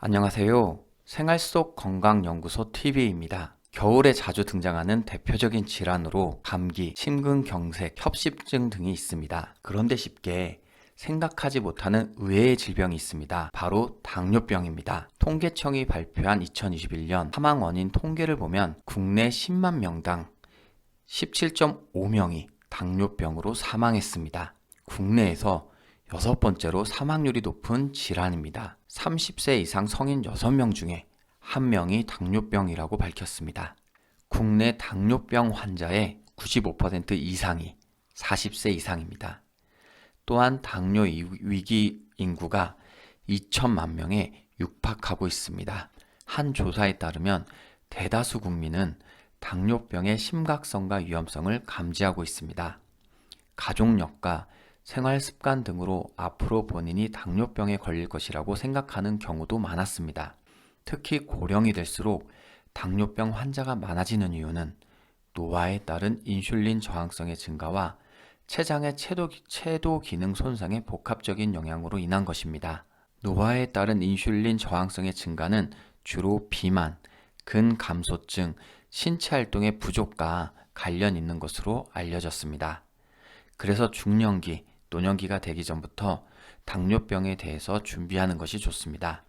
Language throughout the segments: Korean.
안녕하세요. 생활 속 건강연구소 TV입니다. 겨울에 자주 등장하는 대표적인 질환으로 감기, 심근경색, 협심증 등이 있습니다. 그런데 쉽게 생각하지 못하는 의외의 질병이 있습니다. 바로 당뇨병입니다. 통계청이 발표한 2021년 사망 원인 통계를 보면 국내 10만 명당 17.5명이 당뇨병으로 사망했습니다. 국내에서 여섯 번째로 사망률이 높은 질환입니다. 30세 이상 성인 6명 중에 1명이 당뇨병이라고 밝혔습니다. 국내 당뇨병 환자의 95% 이상이 40세 이상입니다. 또한 당뇨 위기 인구가 2천만 명에 육박하고 있습니다. 한 조사에 따르면 대다수 국민은 당뇨병의 심각성과 위험성을 감지하고 있습니다. 가족력과 생활 습관 등으로 앞으로 본인이 당뇨병에 걸릴 것이라고 생각하는 경우도 많았습니다. 특히 고령이 될수록 당뇨병 환자가 많아지는 이유는 노화에 따른 인슐린 저항성의 증가와 췌장의 채도 기능 손상의 복합적인 영향으로 인한 것입니다. 노화에 따른 인슐린 저항성의 증가는 주로 비만, 근감소증, 신체 활동의 부족과 관련 있는 것으로 알려졌습니다. 그래서 중년기, 노년기가 되기 전부터 당뇨병에 대해서 준비하는 것이 좋습니다.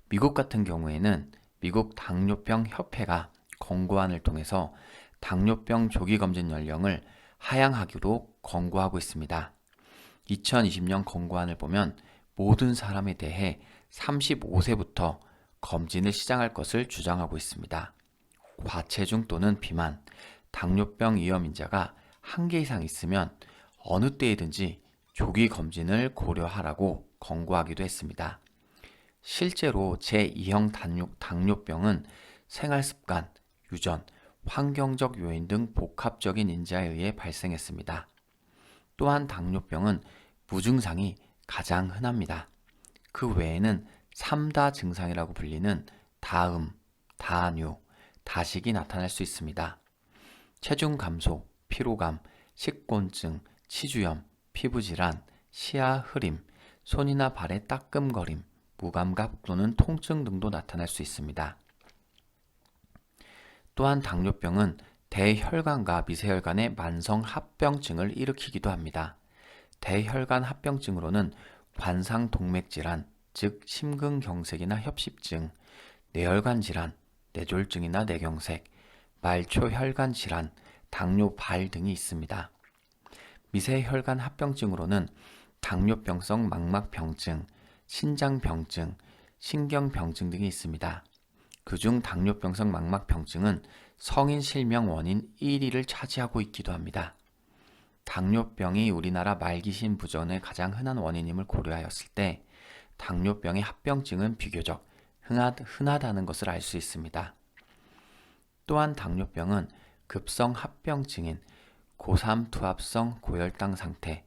미국 같은 경우에는 미국 당뇨병 협회가 권고안을 통해서 당뇨병 조기 검진 연령을 하향하기로 권고하고 있습니다. 2020년 권고안을 보면 모든 사람에 대해 35세부터 검진을 시작할 것을 주장하고 있습니다. 과체중 또는 비만, 당뇨병 위험 인자가 1개 이상 있으면 어느 때이든지 조기 검진을 고려하라고 권고하기도 했습니다. 실제로 제2형 당뇨병은 생활습관, 유전, 환경적 요인 등 복합적인 인자에 의해 발생했습니다. 또한 당뇨병은 무증상이 가장 흔합니다. 그 외에는 3다 증상이라고 불리는 다음, 다뇨, 다식이 나타날 수 있습니다. 체중 감소, 피로감, 식곤증, 치주염, 피부질환, 시야 흐림, 손이나 발의 따끔거림, 무감각 또는 통증 등도 나타날 수 있습니다. 또한 당뇨병은 대혈관과 미세혈관의 만성 합병증을 일으키기도 합니다. 대혈관 합병증으로는 관상 동맥 질환, 즉 심근경색이나 협심증, 뇌혈관 질환, 뇌졸중이나 뇌경색, 말초혈관 질환, 당뇨발 등이 있습니다. 미세혈관 합병증으로는 당뇨병성 망막병증, 신장병증, 신경병증 등이 있습니다. 그중 당뇨병성 망막병증은 성인 실명 원인 1위를 차지하고 있기도 합니다. 당뇨병이 우리나라 말기신 부전의 가장 흔한 원인임을 고려하였을 때 당뇨병의 합병증은 비교적 흔하다는 것을 알 수 있습니다. 또한 당뇨병은 급성 합병증인 고삼투압성 고혈당 상태,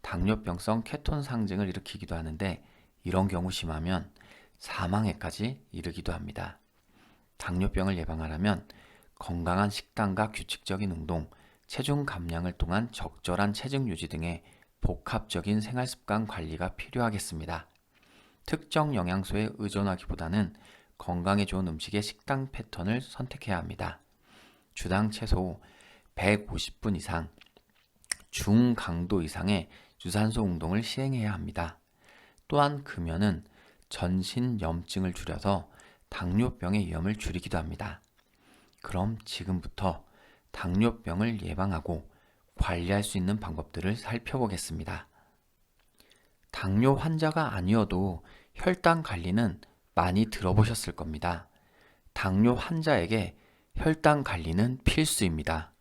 당뇨병성 케톤 상증을 일으키기도 하는데 이런 경우 심하면 사망에까지 이르기도 합니다. 당뇨병을 예방하려면 건강한 식단과 규칙적인 운동, 체중 감량을 통한 적절한 체중 유지 등의 복합적인 생활습관 관리가 필요하겠습니다. 특정 영양소에 의존하기보다는 건강에 좋은 음식의 식단 패턴을 선택해야 합니다. 주당 최소 150분 이상, 중강도 이상의 유산소 운동을 시행해야 합니다. 또한 금연은 전신 염증을 줄여서 당뇨병의 위험을 줄이기도 합니다. 그럼 지금부터 당뇨병을 예방하고 관리할 수 있는 방법들을 살펴보겠습니다. 당뇨 환자가 아니어도 혈당 관리는 많이 들어보셨을 겁니다. 당뇨 환자에게 혈당 관리는 필수입니다.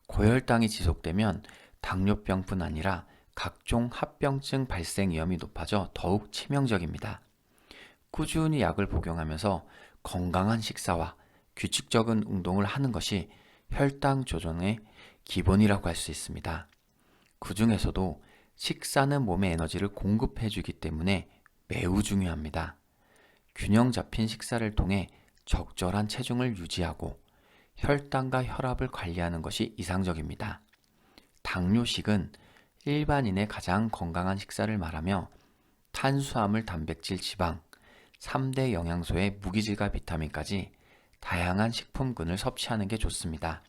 고혈당이 지속되면 당뇨병뿐 아니라 각종 합병증 발생 위험이 높아져 더욱 치명적입니다. 꾸준히 약을 복용하면서 건강한 식사와 규칙적인 운동을 하는 것이 혈당 조절의 기본이라고 할 수 있습니다. 그 중에서도 식사는 몸에 에너지를 공급해 주기 때문에 매우 중요합니다. 균형 잡힌 식사를 통해 적절한 체중을 유지하고 혈당과 혈압을 관리하는 것이 이상적입니다. 당뇨식은 일반인의 가장 건강한 식사를 말하며 탄수화물, 단백질, 지방, 3대 영양소의 무기질과 비타민까지 다양한 식품군을 섭취하는 게 좋습니다.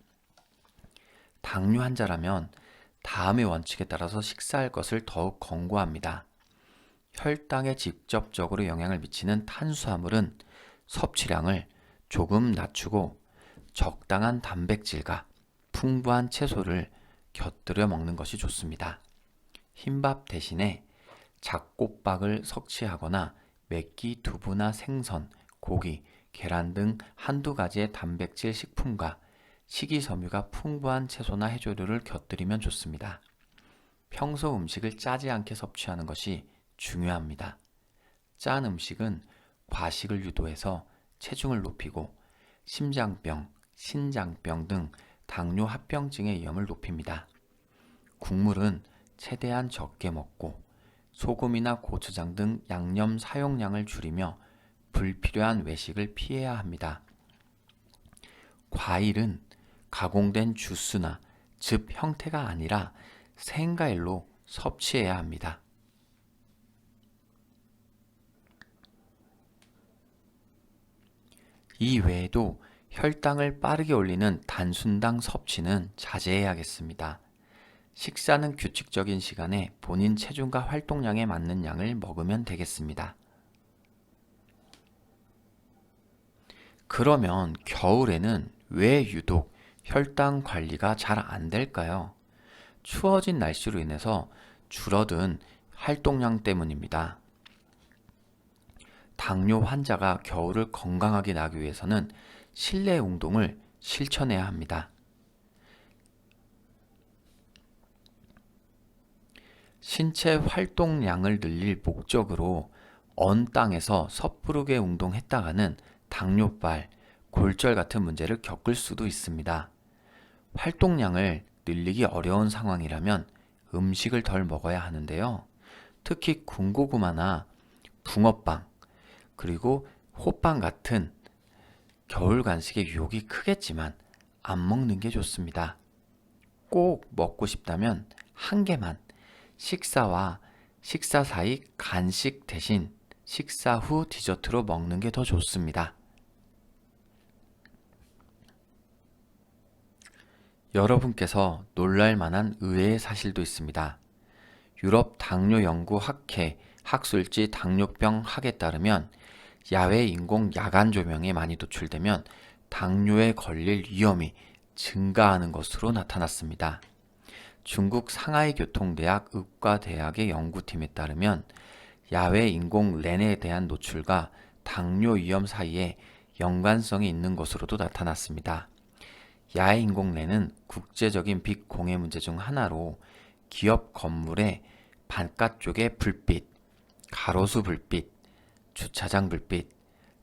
당뇨 환자라면 다음의 원칙에 따라서 식사할 것을 더욱 권고합니다. 혈당에 직접적으로 영향을 미치는 탄수화물은 섭취량을 조금 낮추고 적당한 단백질과 풍부한 채소를 곁들여 먹는 것이 좋습니다. 흰밥 대신에 잡곡밥을 섭취하거나 맵기 두부나 생선, 고기, 계란 등 한두 가지의 단백질 식품과 식이섬유가 풍부한 채소나 해조류를 곁들이면 좋습니다. 평소 음식을 짜지 않게 섭취하는 것이 중요합니다. 짠 음식은 과식을 유도해서 체중을 높이고 심장병, 신장병 등 당뇨 합병증의 위험을 높입니다. 국물은 최대한 적게 먹고 소금이나 고추장 등 양념 사용량을 줄이며 불필요한 외식을 피해야 합니다. 과일은 가공된 주스나 즙 형태가 아니라 생과일로 섭취해야 합니다. 이 외에도 혈당을 빠르게 올리는 단순당 섭취는 자제해야겠습니다. 식사는 규칙적인 시간에 본인 체중과 활동량에 맞는 양을 먹으면 되겠습니다. 그러면 겨울에는 왜 유독 혈당 관리가 잘 안 될까요? 추워진 날씨로 인해서 줄어든 활동량 때문입니다. 당뇨 환자가 겨울을 건강하게 나기 위해서는 실내 운동을 실천해야 합니다. 신체 활동량을 늘릴 목적으로 언 땅에서 섣부르게 운동했다가는 당뇨발, 골절 같은 문제를 겪을 수도 있습니다. 활동량을 늘리기 어려운 상황이라면 음식을 덜 먹어야 하는데요. 특히 군고구마나 붕어빵, 그리고 호빵 같은 겨울 간식의 유혹이 크겠지만 안 먹는 게 좋습니다. 꼭 먹고 싶다면 한 개만 식사와 식사 사이 간식 대신 식사 후 디저트로 먹는 게 더 좋습니다. 여러분께서 놀랄 만한 의외의 사실도 있습니다. 유럽 당뇨 연구 학회 학술지 당뇨병 학에 따르면 야외 인공 야간 조명에 많이 노출되면 당뇨에 걸릴 위험이 증가하는 것으로 나타났습니다. 중국 상하이 교통대학 의과대학의 연구팀에 따르면 야외 인공 렌에 대한 노출과 당뇨 위험 사이에 연관성이 있는 것으로도 나타났습니다. 야외 인공 렌은 국제적인 빛 공해 문제 중 하나로 기업 건물의 바깥쪽의 불빛, 가로수 불빛, 주차장 불빛,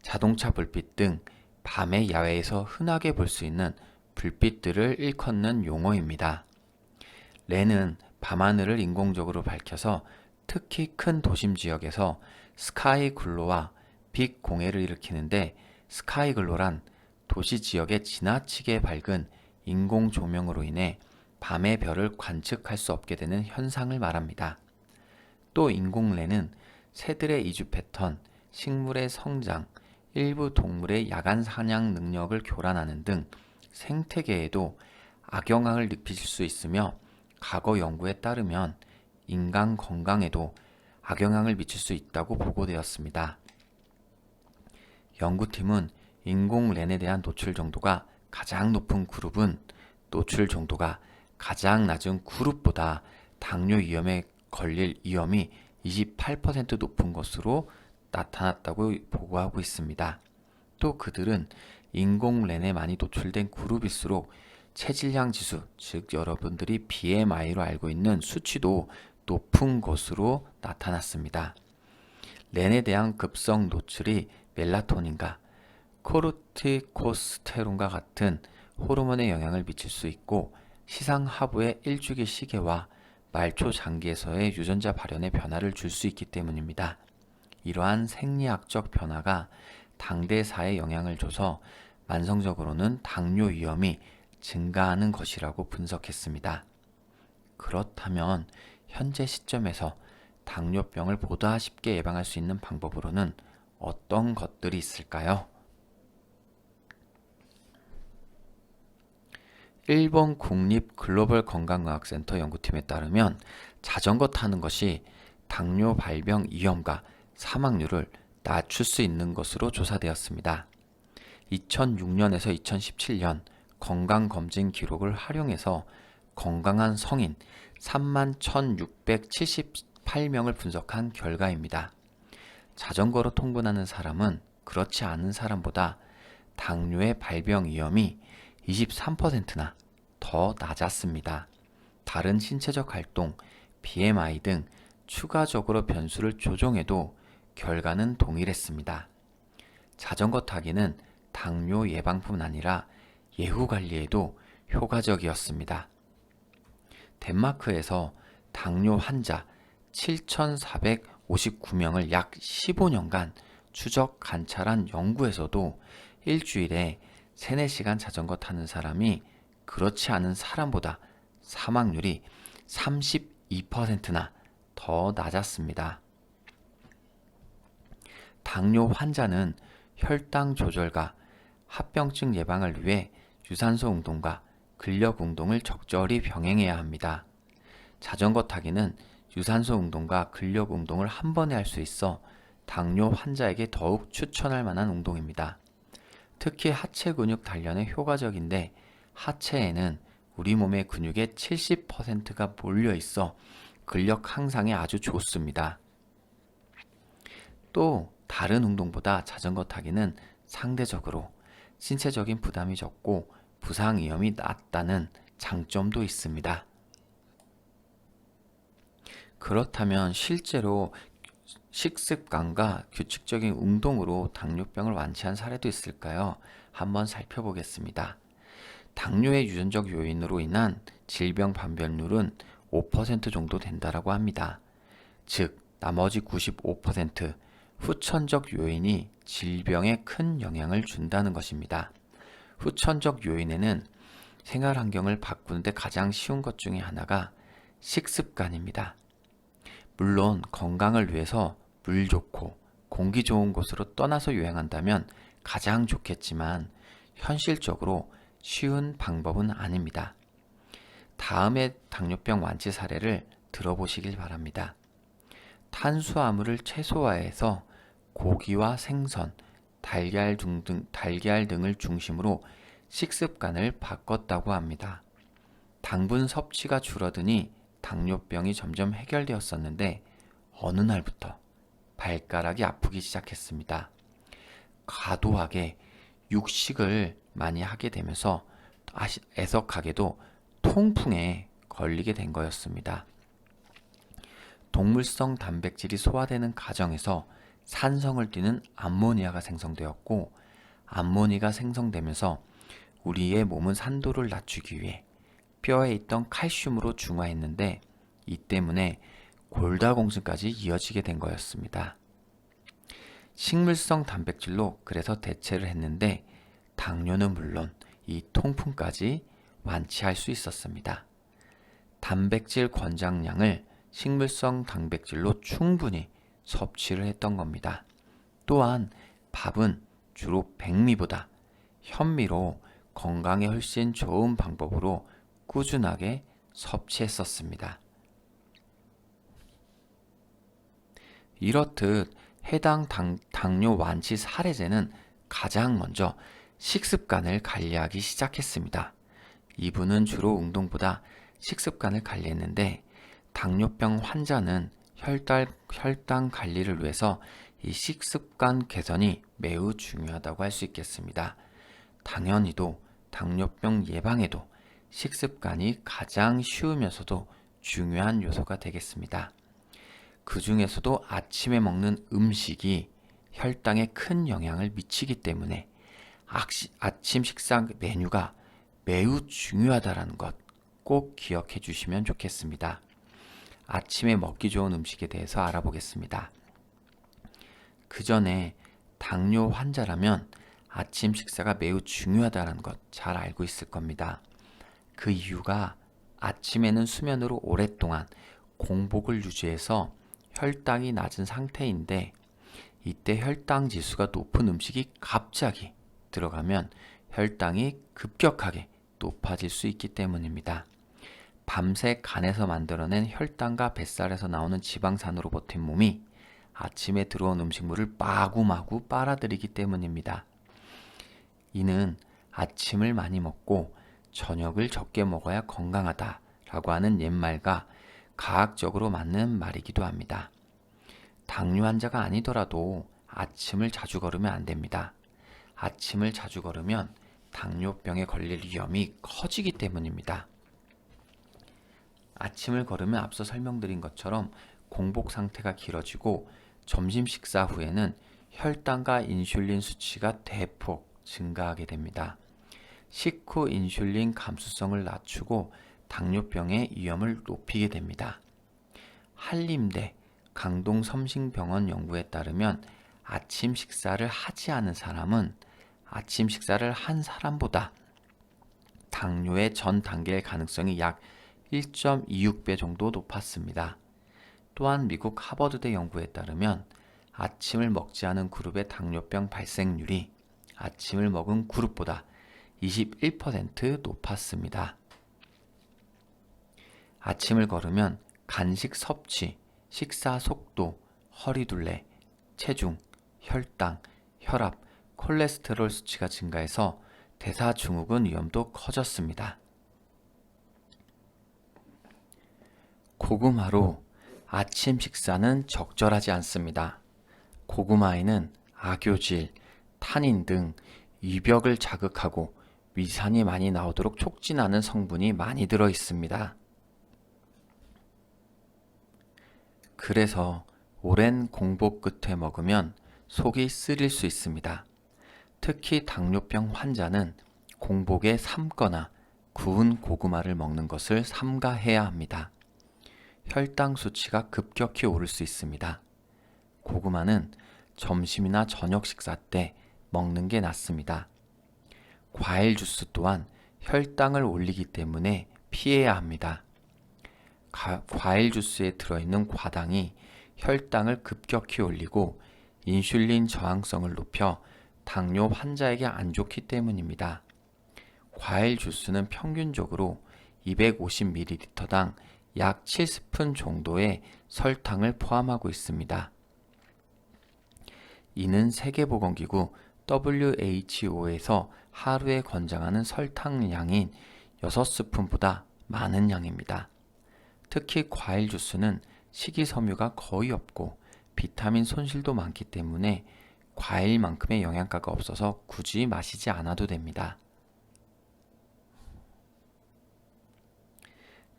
자동차 불빛 등 밤의 야외에서 흔하게 볼 수 있는 불빛들을 일컫는 용어입니다. 렌은 밤하늘을 인공적으로 밝혀서 특히 큰 도심 지역에서 스카이 글로와 빛 공해를 일으키는데, 스카이 글로란 도시 지역의 지나치게 밝은 인공 조명으로 인해 밤의 별을 관측할 수 없게 되는 현상을 말합니다. 또 인공 렌은 새들의 이주 패턴, 식물의 성장, 일부 동물의 야간 사냥 능력을 교란하는 등 생태계에도 악영향을 미칠 수 있으며, 과거 연구에 따르면 인간 건강에도 악영향을 미칠 수 있다고 보고되었습니다. 연구팀은 인공 렌에 대한 노출 정도가 가장 높은 그룹은 노출 정도가 가장 낮은 그룹보다 당뇨 위험에 걸릴 위험이 28% 높은 것으로 나타났다고 보고하고 있습니다. 또 그들은 인공 렌에 많이 노출된 그룹일수록 체질량 지수, 즉 여러분들이 BMI로 알고 있는 수치도 높은 것으로 나타났습니다. 렌에 대한 급성 노출이 멜라토닌과 코르티코스테론과 같은 호르몬에 영향을 미칠 수 있고, 시상 하부의 일주기 시계와 말초 장기에서의 유전자 발현에 변화를 줄 수 있기 때문입니다. 이러한 생리학적 변화가 당대사에 영향을 줘서 만성적으로는 당뇨 위험이 증가하는 것이라고 분석했습니다. 그렇다면 현재 시점에서 당뇨병을 보다 쉽게 예방할 수 있는 방법으로는 어떤 것들이 있을까요? 일본 국립 글로벌 건강의학센터 연구팀에 따르면 자전거 타는 것이 당뇨 발병 위험과 사망률을 낮출 수 있는 것으로 조사되었습니다. 2006년에서 2017년 건강검진 기록을 활용해서 건강한 성인 31,678명을 분석한 결과입니다. 자전거로 통근하는 사람은 그렇지 않은 사람보다 당뇨의 발병 위험이 23%나 더 낮았습니다. 다른 신체적 활동, BMI 등 추가적으로 변수를 조정해도 결과는 동일했습니다. 자전거 타기는 당뇨 예방뿐 아니라 예후 관리에도 효과적이었습니다. 덴마크에서 당뇨 환자 7,459명을 약 15년간 추적 관찰한 연구에서도 일주일에 3, 4시간 자전거 타는 사람이 그렇지 않은 사람보다 사망률이 32%나 더 낮았습니다. 당뇨 환자는 혈당 조절과 합병증 예방을 위해 유산소 운동과 근력 운동을 적절히 병행해야 합니다. 자전거 타기는 유산소 운동과 근력 운동을 한 번에 할 수 있어 당뇨 환자에게 더욱 추천할 만한 운동입니다. 특히 하체 근육 단련에 효과적인데 하체에는 우리 몸의 근육의 70%가 몰려 있어 근력 향상에 아주 좋습니다. 또 다른 운동보다 자전거 타기는 상대적으로 신체적인 부담이 적고 부상 위험이 낮다는 장점도 있습니다. 그렇다면 실제로 식습관과 규칙적인 운동으로 당뇨병을 완치한 사례도 있을까요? 한번 살펴보겠습니다. 당뇨의 유전적 요인으로 인한 질병 발병률은 5% 정도 된다고 합니다. 즉, 나머지 95% 후천적 요인이 질병에 큰 영향을 준다는 것입니다. 후천적 요인에는 생활 환경을 바꾸는데 가장 쉬운 것 중에 하나가 식습관입니다. 물론 건강을 위해서 물 좋고 공기 좋은 곳으로 떠나서 여행한다면 가장 좋겠지만 현실적으로 쉬운 방법은 아닙니다. 다음의 당뇨병 완치 사례를 들어보시길 바랍니다. 탄수화물을 최소화해서 고기와 생선, 달걀 등을 중심으로 식습관을 바꿨다고 합니다. 당분 섭취가 줄어드니 당뇨병이 점점 해결되었었는데 어느 날부터 발가락이 아프기 시작했습니다. 과도하게 육식을 많이 하게 되면서 애석하게도 통풍에 걸리게 된 거였습니다. 동물성 단백질이 소화되는 과정에서 산성을 띠는 암모니아가 생성되었고, 암모니아가 생성되면서 우리의 몸은 산도를 낮추기 위해 뼈에 있던 칼슘으로 중화했는데 이 때문에 골다공증까지 이어지게 된 거였습니다. 식물성 단백질로 그래서 대체를 했는데 당뇨는 물론 이 통풍까지 완치할 수 있었습니다. 단백질 권장량을 식물성 단백질로 충분히 섭취를 했던 겁니다. 또한 밥은 주로 백미보다 현미로 건강에 훨씬 좋은 방법으로 꾸준하게 섭취했었습니다. 이렇듯 해당 당뇨 완치 사례제는 가장 먼저 식습관을 관리하기 시작했습니다. 이분은 주로 운동보다 식습관을 관리했는데 당뇨병 환자는 혈당 관리를 위해서 이 식습관 개선이 매우 중요하다고 할 수 있겠습니다. 당연히도 당뇨병 예방에도 식습관이 가장 쉬우면서도 중요한 요소가 되겠습니다. 그 중에서도 아침에 먹는 음식이 혈당에 큰 영향을 미치기 때문에 아침 식사 메뉴가 매우 중요하다는 것 꼭 기억해 주시면 좋겠습니다. 아침에 먹기 좋은 음식에 대해서 알아보겠습니다. 그 전에 당뇨 환자라면 아침 식사가 매우 중요하다는 것 잘 알고 있을 겁니다. 그 이유가 아침에는 수면으로 오랫동안 공복을 유지해서 혈당이 낮은 상태인데 이때 혈당 지수가 높은 음식이 갑자기 들어가면 혈당이 급격하게 높아질 수 있기 때문입니다. 밤새 간에서 만들어낸 혈당과 뱃살에서 나오는 지방산으로 버틴 몸이 아침에 들어온 음식물을 마구마구 빨아들이기 때문입니다. 이는 아침을 많이 먹고 저녁을 적게 먹어야 건강하다라고 하는 옛말과 과학적으로 맞는 말이기도 합니다. 당뇨 환자가 아니더라도 아침을 자주 걸으면 안 됩니다. 아침을 자주 걸으면 당뇨병에 걸릴 위험이 커지기 때문입니다. 아침을 걸으면 앞서 설명드린 것처럼 공복 상태가 길어지고 점심 식사 후에는 혈당과 인슐린 수치가 대폭 증가하게 됩니다. 식후 인슐린 감수성을 낮추고 당뇨병의 위험을 높이게 됩니다. 한림대 강동섬싱병원 연구에 따르면 아침 식사를 하지 않은 사람은 아침 식사를 한 사람보다 당뇨의 전 단계일 가능성이 약 1.26배 정도 높았습니다. 또한 미국 하버드대 연구에 따르면 아침을 먹지 않은 그룹의 당뇨병 발생률이 아침을 먹은 그룹보다 21% 높았습니다. 아침을 걸으면 간식 섭취, 식사 속도, 허리둘레, 체중, 혈당, 혈압, 콜레스테롤 수치가 증가해서 대사증후군 위험도 커졌습니다. 고구마로 아침 식사는 적절하지 않습니다. 고구마에는 악효질, 타닌 등 위벽을 자극하고 위산이 많이 나오도록 촉진하는 성분이 많이 들어 있습니다. 그래서 오랜 공복 끝에 먹으면 속이 쓰릴 수 있습니다. 특히 당뇨병 환자는 공복에 삶거나 구운 고구마를 먹는 것을 삼가해야 합니다. 혈당 수치가 급격히 오를 수 있습니다. 고구마는 점심이나 저녁 식사 때 먹는 게 낫습니다. 과일 주스 또한 혈당을 올리기 때문에 피해야 합니다. 과일 주스에 들어있는 과당이 혈당을 급격히 올리고 인슐린 저항성을 높여 당뇨 환자에게 안 좋기 때문입니다. 과일 주스는 평균적으로 250ml당 약 7스푼 정도의 설탕을 포함하고 있습니다. 이는 세계보건기구 WHO에서 하루에 권장하는 설탕량인 6스푼보다 많은 양입니다. 특히 과일 주스는 식이섬유가 거의 없고 비타민 손실도 많기 때문에 과일만큼의 영양가가 없어서 굳이 마시지 않아도 됩니다.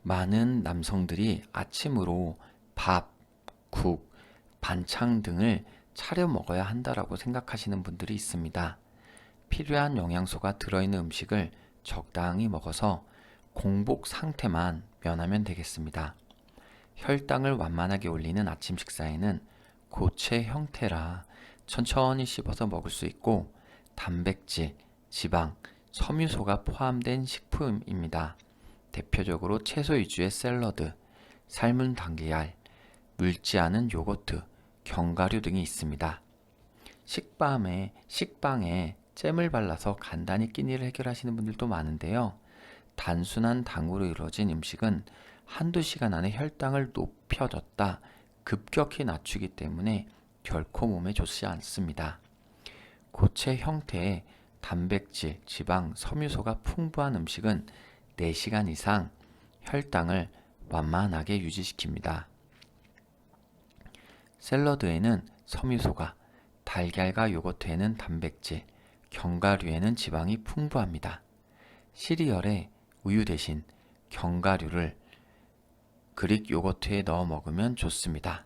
많은 남성들이 아침으로 밥, 국, 반찬 등을 차려 먹어야 한다라고 생각하시는 분들이 있습니다. 필요한 영양소가 들어있는 음식을 적당히 먹어서 공복 상태만 면하면 되겠습니다. 혈당을 완만하게 올리는 아침 식사에는 고체 형태라 천천히 씹어서 먹을 수 있고 단백질, 지방, 섬유소가 포함된 식품입니다. 대표적으로 채소 위주의 샐러드, 삶은 달걀, 묽지 않은 요거트, 견과류 등이 있습니다. 식빵에 잼을 발라서 간단히 끼니를 해결하시는 분들도 많은데요. 단순한 당으로 이루어진 음식은 한두 시간 안에 혈당을 높여줬다 급격히 낮추기 때문에 결코 몸에 좋지 않습니다. 고체 형태의 단백질, 지방, 섬유소가 풍부한 음식은 4시간 이상 혈당을 완만하게 유지시킵니다. 샐러드에는 섬유소가, 달걀과 요거트에는 단백질, 견과류에는 지방이 풍부합니다. 시리얼에 우유 대신 견과류를 그릭 요거트에 넣어 먹으면 좋습니다.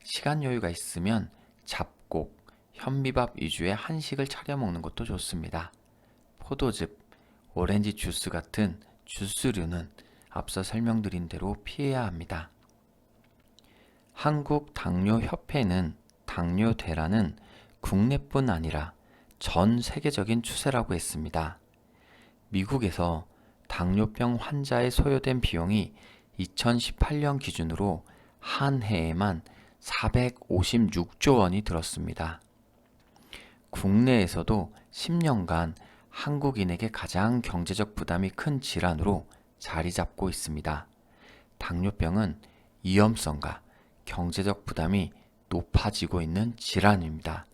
시간 여유가 있으면 잡곡, 현미밥 위주의 한식을 차려 먹는 것도 좋습니다. 포도즙, 오렌지 주스 같은 주스류는 앞서 설명드린 대로 피해야 합니다. 한국당뇨협회는 당뇨대란은 국내뿐 아니라 전 세계적인 추세라고 했습니다. 미국에서 당뇨병 환자에 소요된 비용이 2018년 기준으로 한 해에만 456조 원이 들었습니다. 국내에서도 10년간 한국인에게 가장 경제적 부담이 큰 질환으로 자리 잡고 있습니다. 당뇨병은 위험성과 경제적 부담이 높아지고 있는 질환입니다.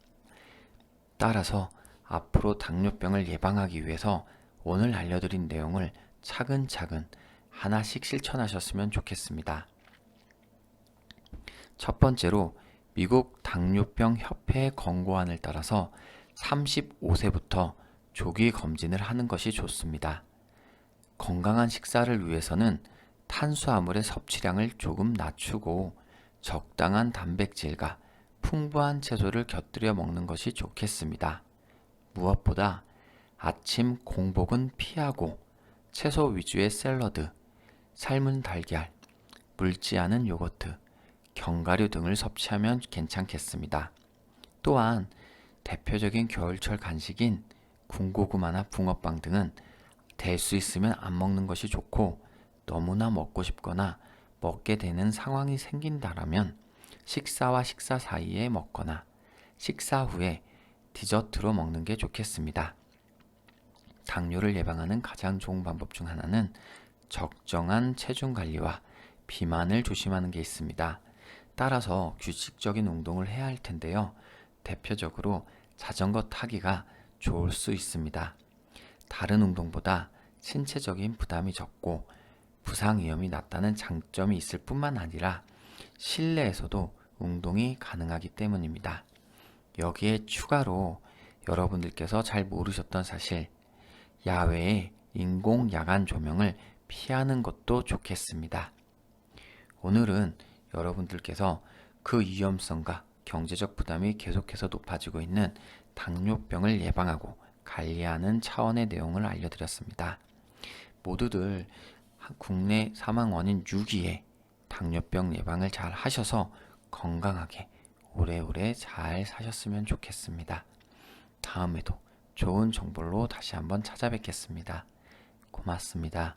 따라서 앞으로 당뇨병을 예방하기 위해서 오늘 알려드린 내용을 차근차근 하나씩 실천하셨으면 좋겠습니다. 첫 번째로 미국 당뇨병 협회의 권고안을 따라서 35세부터 조기 검진을 하는 것이 좋습니다. 건강한 식사를 위해서는 탄수화물의 섭취량을 조금 낮추고 적당한 단백질과 풍부한 채소를 곁들여 먹는 것이 좋겠습니다. 무엇보다 아침 공복은 피하고 채소 위주의 샐러드, 삶은 달걀, 묽지 않은 요거트, 견과류 등을 섭취하면 괜찮겠습니다. 또한 대표적인 겨울철 간식인 군고구마나 붕어빵 등은 될 수 있으면 안 먹는 것이 좋고, 너무나 먹고 싶거나 먹게 되는 상황이 생긴다라면 식사와 식사 사이에 먹거나 식사 후에 디저트로 먹는 게 좋겠습니다. 당뇨를 예방하는 가장 좋은 방법 중 하나는 적정한 체중 관리와 비만을 조심하는 게 있습니다. 따라서 규칙적인 운동을 해야 할 텐데요. 대표적으로 자전거 타기가 좋을 수 있습니다. 다른 운동보다 신체적인 부담이 적고 부상 위험이 낮다는 장점이 있을 뿐만 아니라 실내에서도 운동이 가능하기 때문입니다. 여기에 추가로 여러분들께서 잘 모르셨던 사실, 야외의 인공 야간 조명을 피하는 것도 좋겠습니다. 오늘은 여러분들께서 그 위험성과 경제적 부담이 계속해서 높아지고 있는 당뇨병을 예방하고 관리하는 차원의 내용을 알려드렸습니다. 모두들 국내 사망 원인 6위의 당뇨병 예방을 잘 하셔서 건강하게 오래오래 잘 사셨으면 좋겠습니다. 다음에도 좋은 정보로 다시 한번 찾아뵙겠습니다. 고맙습니다.